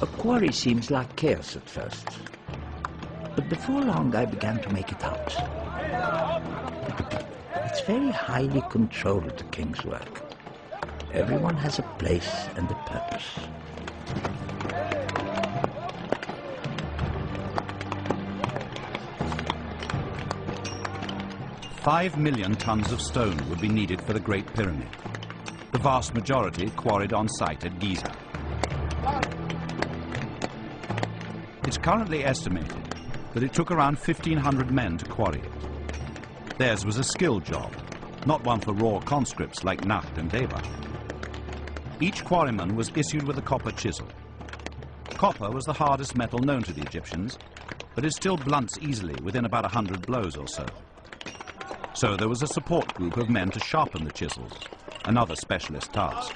A quarry seems like chaos at first, but before long I began to make it out. It's very highly controlled, the king's work. Everyone has a place and a purpose. $5 million tons of stone would be needed for the Great Pyramid, the vast majority quarried on site at Giza. It's currently estimated that it took around 1,500 men to quarry it. Theirs was a skilled job, not one for raw conscripts like Nacht and Deba. Each quarryman was issued with a copper chisel. Copper was the hardest metal known to the Egyptians, but it still blunts easily within about 100 blows or so. So there was a support group of men to sharpen the chisels, another specialist task.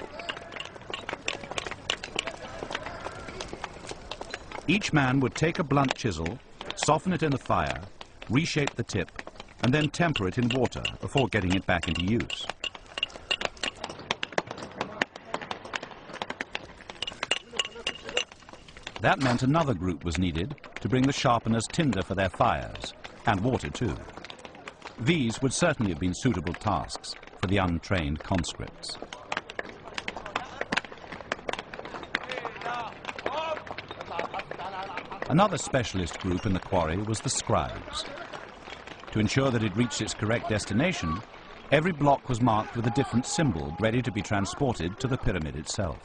Each man would take a blunt chisel, soften it in the fire, reshape the tip, and then temper it in water before getting it back into use. That meant another group was needed to bring the sharpeners tinder for their fires, and water too. These would certainly have been suitable tasks for the untrained conscripts. Another specialist group in the quarry was the scribes. To ensure that it reached its correct destination, every block was marked with a different symbol ready to be transported to the pyramid itself.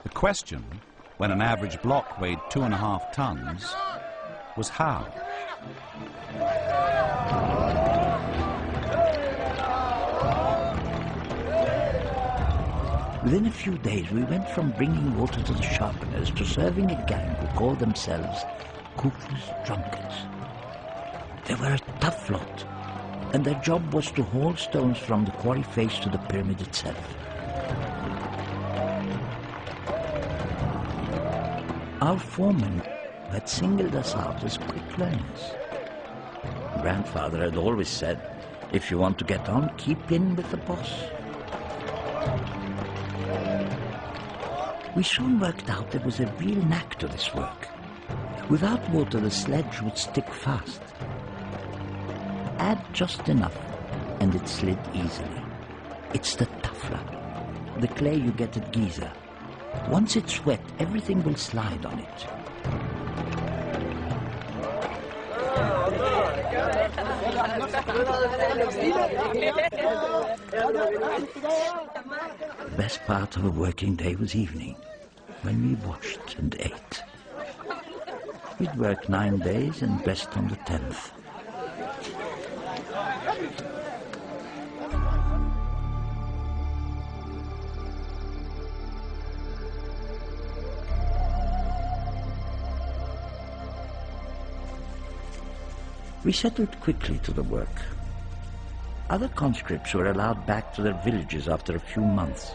The question, when an average block weighed 2.5 tons, was how? Within a few days, we went from bringing water to the sharpeners to serving a gang who called themselves Khufu's drunkards. They were a tough lot, and their job was to haul stones from the quarry face to the pyramid itself. Our foreman had singled us out as quick learners. Grandfather had always said, if you want to get on, keep in with the boss. We soon worked out there was a real knack to this work. Without water, the sledge would stick fast. Add just enough, and it slid easily. It's the tafla, the clay you get at Giza. Once it's wet, everything will slide on it. The best part of a working day was evening, when we washed and ate. We'd work 9 days and rest on the 10th. We settled quickly to the work. Other conscripts were allowed back to their villages after a few months,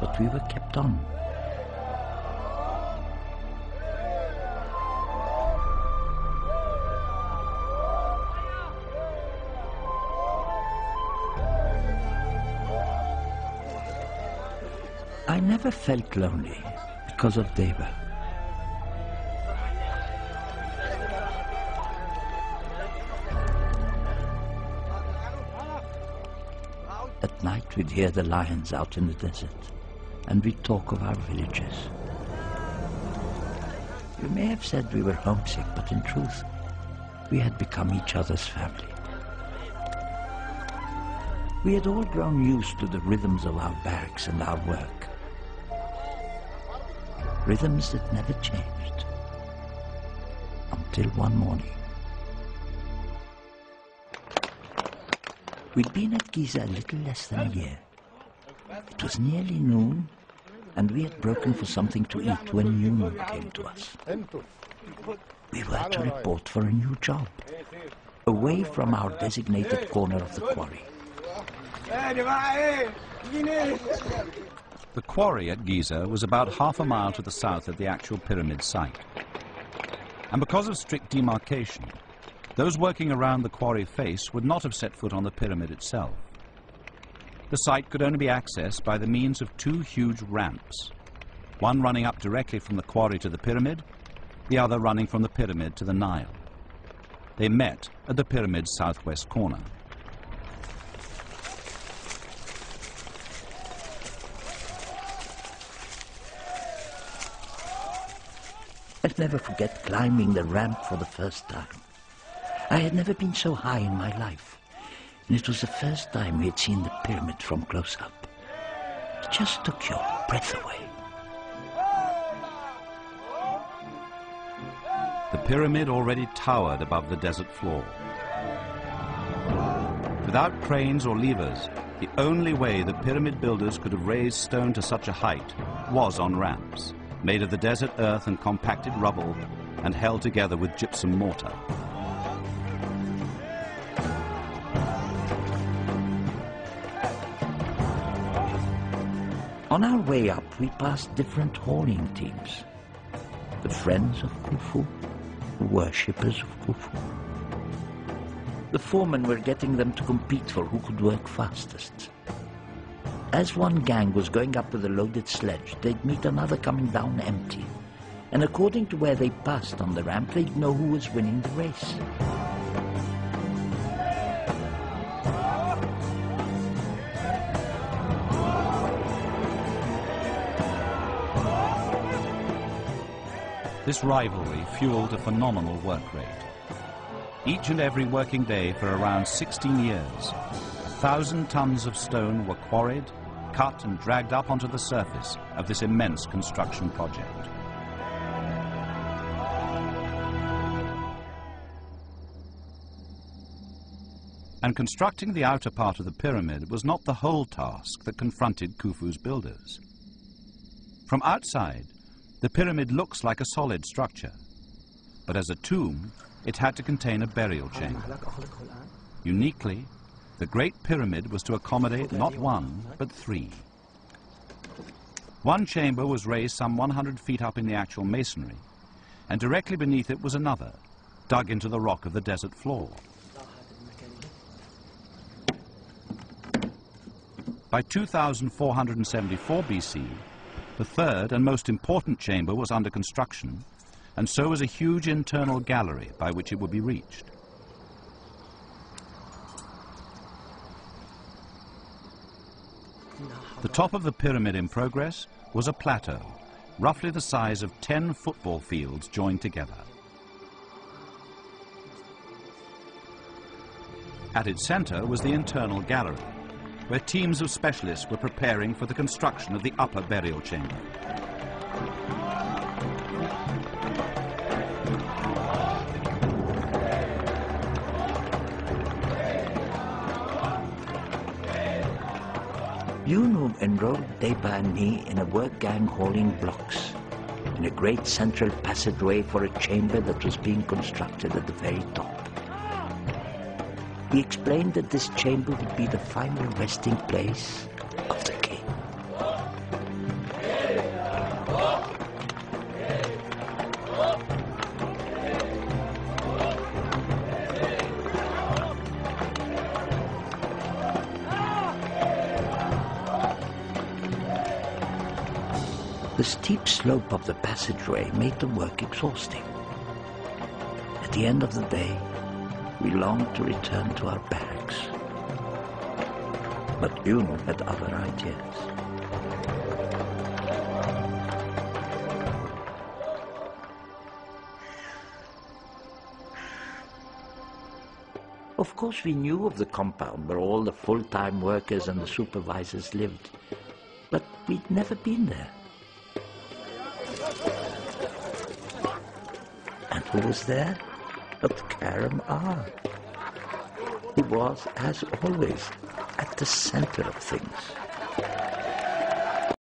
but we were kept on. I never felt lonely because of Deba. At night we'd hear the lions out in the desert, and we'd talk of our villages. We may have said we were homesick, but in truth, we had become each other's family. We had all grown used to the rhythms of our barracks and our work. Rhythms that never changed, until one morning. We'd been at Giza a little less than a year. It was nearly noon, and we had broken for something to eat when noon came to us. We were to report for a new job, away from our designated corner of the quarry. The quarry at Giza was about half a mile to the south of the actual pyramid site. And because of strict demarcation, those working around the quarry face would not have set foot on the pyramid itself. the site could only be accessed by the means of two huge ramps, one running up directly from the quarry to the pyramid, the other running from the pyramid to the Nile. They met at the pyramid's southwest corner. I'll never forget climbing the ramp for the first time. I had never been so high in my life, and it was the first time we had seen the pyramid from close up. It just took your breath away. The pyramid already towered above the desert floor. Without cranes or levers, the only way the pyramid builders could have raised stone to such a height was on ramps, made of the desert earth and compacted rubble, and held together with gypsum mortar. On our way up, we passed different hauling teams. The friends of Khufu, the worshippers of Khufu. The foremen were getting them to compete for who could work fastest. As one gang was going up with a loaded sledge, they'd meet another coming down empty. And according to where they passed on the ramp, they'd know who was winning the race. This rivalry fueled a phenomenal work rate. Each and every working day for around 16 years, 1,000 tons of stone were quarried, cut and dragged up onto the surface of this immense construction project. And constructing the outer part of the pyramid was not the whole task that confronted Khufu's builders. From outside, the pyramid looks like a solid structure, but as a tomb, it had to contain a burial chamber. Uniquely, the Great Pyramid was to accommodate not one, but three. One chamber was raised some 100 feet up in the actual masonry, and directly beneath it was another, dug into the rock of the desert floor. By 2474 BC, the third and most important chamber was under construction, and so was a huge internal gallery by which it would be reached. The top of the pyramid in progress was a plateau, roughly the size of 10 football fields joined together. At its center was the internal gallery, where teams of specialists were preparing for the construction of the upper burial chamber. Yunu enrolled Deba and me in a work gang hauling blocks in a great central passageway for a chamber that was being constructed at the very top. He explained that this chamber would be the final resting place of the king. The steep slope of the passageway made the work exhausting. At the end of the day, we longed to return to our barracks. But Yunu had other ideas. Of course, we knew of the compound where all the full-time workers and the supervisors lived, but we'd never been there. And who was there? But Karam who was, as always, at the center of things.